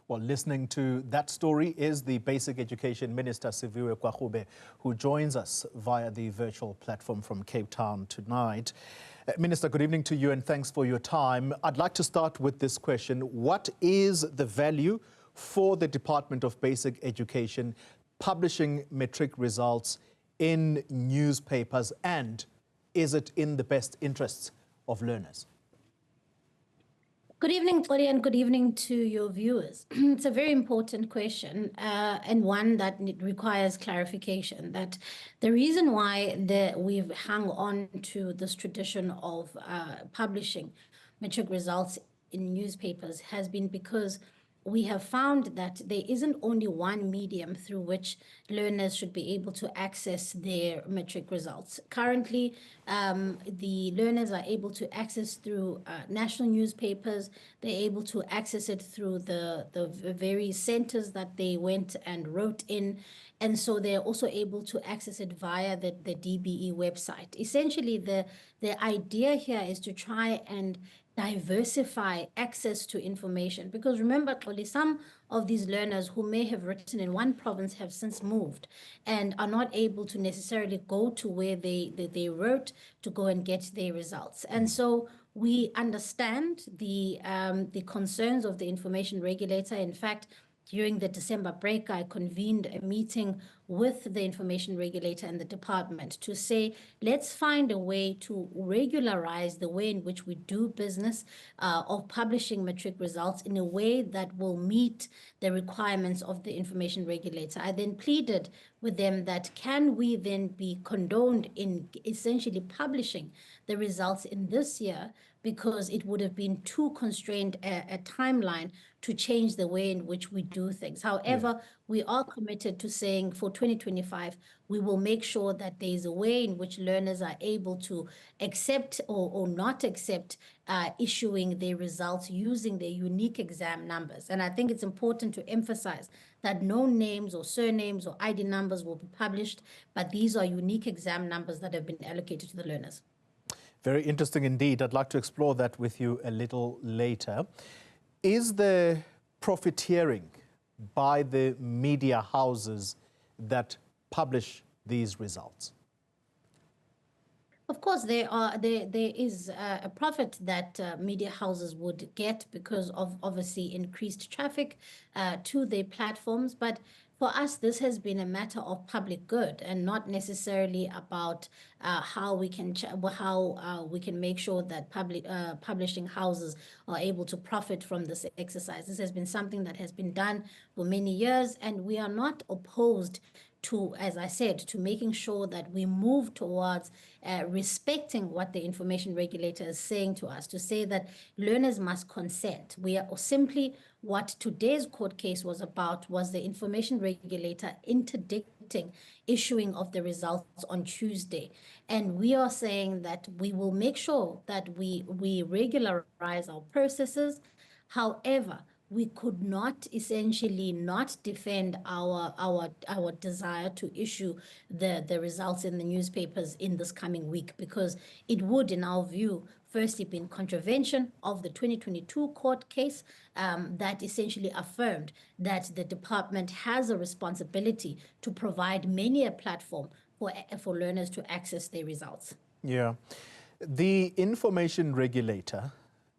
Well, listening to that story is the Basic Education Minister Siviwe Gwarube, who joins us via the virtual platform from Cape Town tonight. Minister, good evening to you and thanks for your time. I'd like to start with this question. What is the value for the Department of Basic Education publishing matric results in newspapers, and is it in the best interests of learners? Good evening, Tori, and good evening to your viewers. It's a very important question and one that requires clarification. That the reason why we've hung on to this tradition of publishing matric results in newspapers has been because we have found that there isn't only one medium through which learners should be able to access their matric results. Currently, the learners are able to access through national newspapers. They're able to access it through the very centers that they went and wrote in. And so they're also able to access it via the DBE website. Essentially, the idea here is to try and diversify access to information. Because remember, Xoli, some of these learners who may have written in one province have since moved and are not able to necessarily go to where they wrote to go and get their results. And so we understand the concerns of the Information Regulator. In fact, during the December break, I convened a meeting with the Information Regulator and the department to say, let's find a way to regularize the way in which we do business of publishing matric results in a way that will meet the requirements of the Information Regulator. I then pleaded with them that can we then be condoned in essentially publishing the results in this year, because it would have been too constrained a timeline to change the way in which we do things. However, we are committed to saying for 2025, we will make sure that there is a way in which learners are able to accept or not accept issuing their results using their unique exam numbers. And I think it's important to emphasize that no names or surnames or ID numbers will be published, but these are unique exam numbers that have been allocated to the learners. Very interesting indeed. I'd like to explore that with you a little later. Is there profiteering by the media houses that publish these results? Of course, there is a profit that media houses would get because of obviously increased traffic to their platforms. But for us, this has been a matter of public good and not necessarily about how we can make sure that publishing houses are able to profit from this exercise. This has been something that has been done for many years, and we are not opposed to, as I said, to making sure that we move towards respecting what the Information Regulator is saying to us, to say that learners must consent. We are simply, what today's court case was about was the Information Regulator interdicting issuing of the results on Tuesday. And we are saying that we will make sure that we regularize our processes. However, we could not essentially not defend our desire to issue the results in the newspapers in this coming week, because it would, in our view, firstly be in contravention of the 2022 court case that essentially affirmed that the department has a responsibility to provide many a platform for learners to access their results. Yeah. The Information Regulator,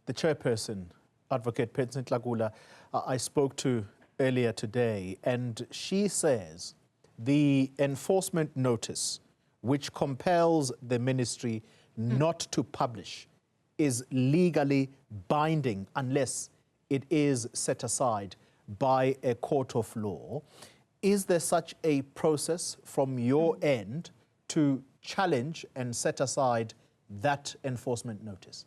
the chairperson, Advocate Penson Tlagula, I spoke to earlier today, and she says the enforcement notice, which compels the ministry not to publish, is legally binding unless it is set aside by a court of law. Is there such a process from your end to challenge and set aside that enforcement notice?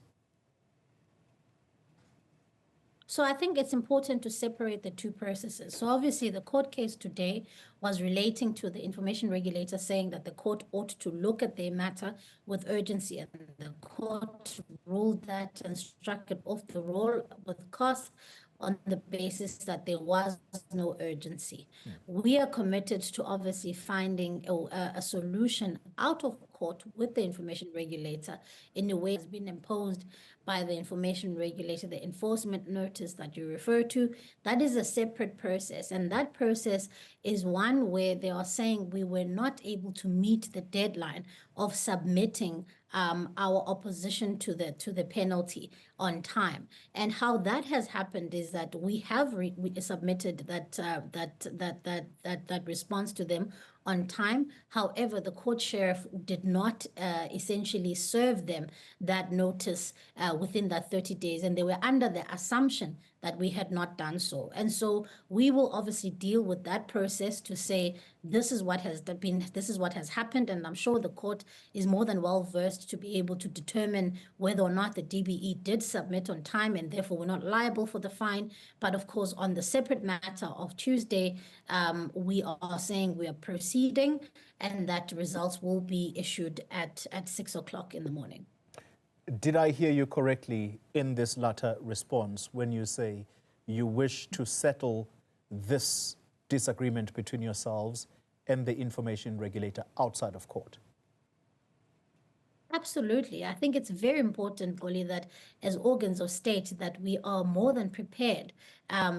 So I think it's important to separate the two processes. So obviously the court case today was relating to the Information Regulator saying that the court ought to look at their matter with urgency, and the court ruled that and struck it off the roll with cost on the basis that there was no urgency. We are committed to obviously finding a solution out of court court with the information regulator in a way that's been imposed by the information regulator, the enforcement notice that you refer to. That is a separate process, and that process is one where they are saying we were not able to meet the deadline of submitting our opposition to the penalty on time. And how that has happened is that we have we submitted that response to them on time. However, the court sheriff did not essentially serve them that notice within that 30 days, and they were under the assumption that we had not done so. And so we will obviously deal with that process to say this is what has happened, and I'm sure the court is more than well versed to be able to determine whether or not the DBE did submit on time, and therefore we're not liable for the fine. But of course, on the separate matter of Tuesday, we are saying we are proceeding, and that results will be issued at 6 o'clock in the morning. Did I hear you correctly in this latter response when you say you wish to settle this disagreement between yourselves and the information regulator outside of court? Absolutely. I think it's very important, Goli, that as organs of state that we are more than prepared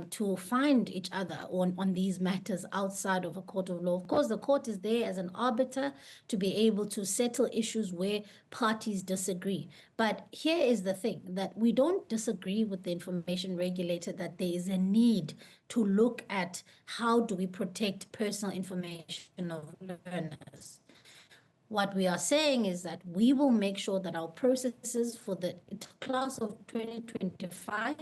to find each other on these matters outside of a court of law. Of course, the court is there as an arbiter to be able to settle issues where parties disagree. But here is the thing, that we don't disagree with the information regulator that there is a need to look at how do we protect personal information of learners. What we are saying is that we will make sure that our processes for the class of 2025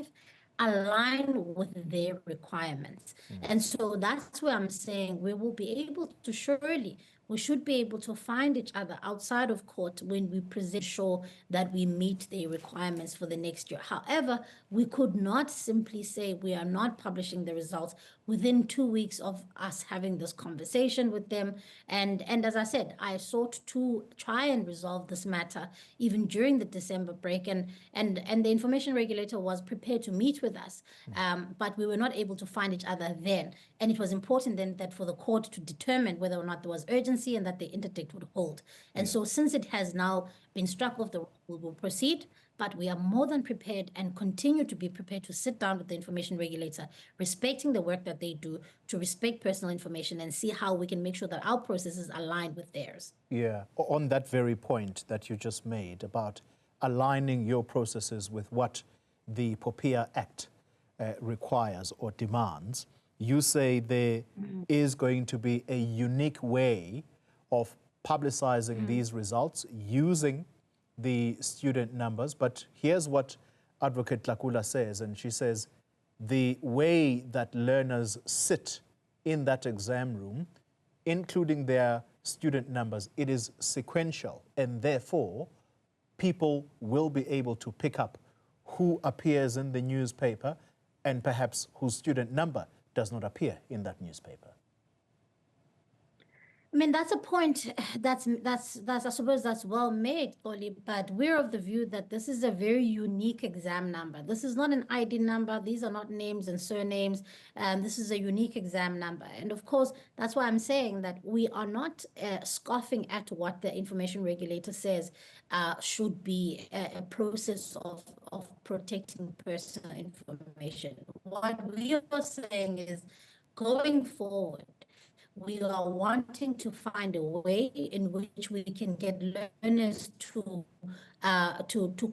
align with their requirements. And so that's where I'm saying we will be able to we should be able to find each other outside of court when we present sure that we meet the requirements for the next year. However, we could not simply say we are not publishing the results within 2 weeks of us having this conversation with them. And as I said, I sought to try and resolve this matter even during the December break, and the information regulator was prepared to meet with us, but we were not able to find each other then. And it was important then that for the court to determine whether or not there was urgency and that the interdict would hold. And so since it has now been struck off the roll, we will proceed, but we are more than prepared and continue to be prepared to sit down with the information regulator, respecting the work that they do, to respect personal information and see how we can make sure that our processes align with theirs. Yeah, on that very point that you just made about aligning your processes with what the POPIA Act requires or demands, you say there is going to be a unique way of publicizing these results using the student numbers. But here's what Advocate Tlakula says, and she says the way that learners sit in that exam room, including their student numbers, it is sequential, and therefore people will be able to pick up who appears in the newspaper and perhaps whose student number does not appear in that newspaper. I mean, that's a point that's I suppose that's well made, Oli, but we're of the view that this is a very unique exam number. This is not an ID number. These are not names and surnames. This is a unique exam number. And of course, that's why I'm saying that we are not scoffing at what the information regulator says should be a process of protecting personal information. What we are saying is, going forward, we are wanting to find a way in which we can get learners to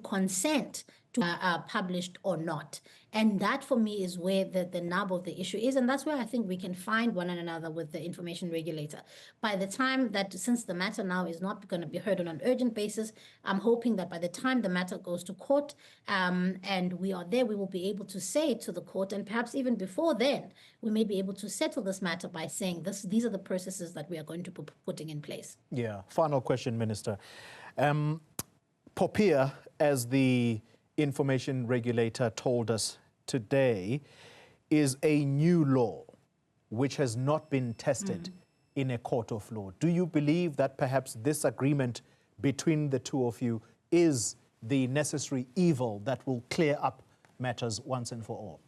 consent to published or not. And that for me is where the nub of the issue is. And that's where I think we can find one another with the information regulator. By the time that, since the matter now is not going to be heard on an urgent basis, I'm hoping that by the time the matter goes to court and we are there, we will be able to say to the court, and perhaps even before then, we may be able to settle this matter by saying these are the processes that we are going to be putting in place. Yeah. Final question, Minister. POPIA, as the information regulator told us today, is a new law which has not been tested in a court of law. Do you believe that perhaps this agreement between the two of you is the necessary evil that will clear up matters once and for all?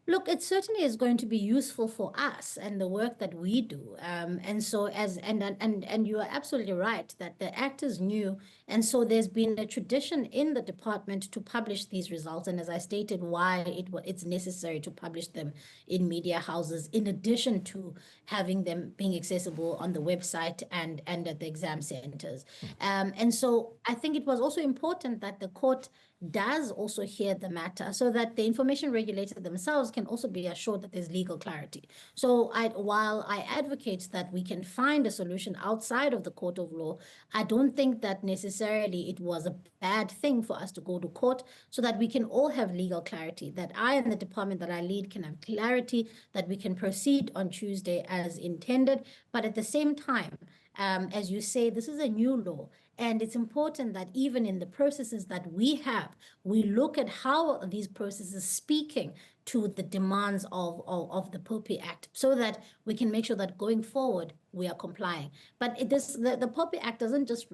Look, it certainly is going to be useful for us and the work that we do. And so and you are absolutely right that the Act is new. And so there's been a tradition in the department to publish these results. And as I stated, why it's necessary to publish them in media houses, in addition to having them being accessible on the website and at the exam centers. And so I think it was also important that the court does also hear the matter so that the information regulator themselves can also be assured that there's legal clarity. So while I advocate that we can find a solution outside of the court of law, I don't think that necessarily it was a bad thing for us to go to court so that we can all have legal clarity, that I and the department that I lead can have clarity, that we can proceed on Tuesday as intended. But at the same time, as you say, this is a new law. And it's important that even in the processes that we have, we look at how these processes speaking to the demands of the POPI Act so that we can make sure that going forward, we are complying. But the POPI Act doesn't just,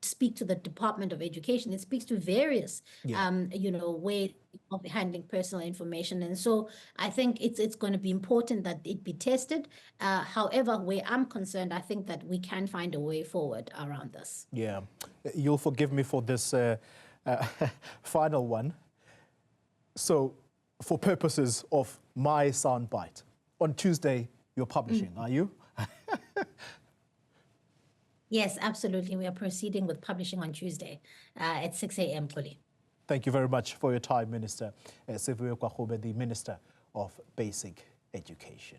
speak to the Department of Education. It speaks to various, ways of handling personal information. And so I think it's going to be important that it be tested. However, where I'm concerned, I think that we can find a way forward around this. Yeah. You'll forgive me for this final one. So for purposes of my soundbite, on Tuesday, you're publishing, are you? Yes, absolutely. We are proceeding with publishing on Tuesday at 6 a.m. fully. Thank you very much for your time, Minister Siviwe Gwarube, the Minister of Basic Education.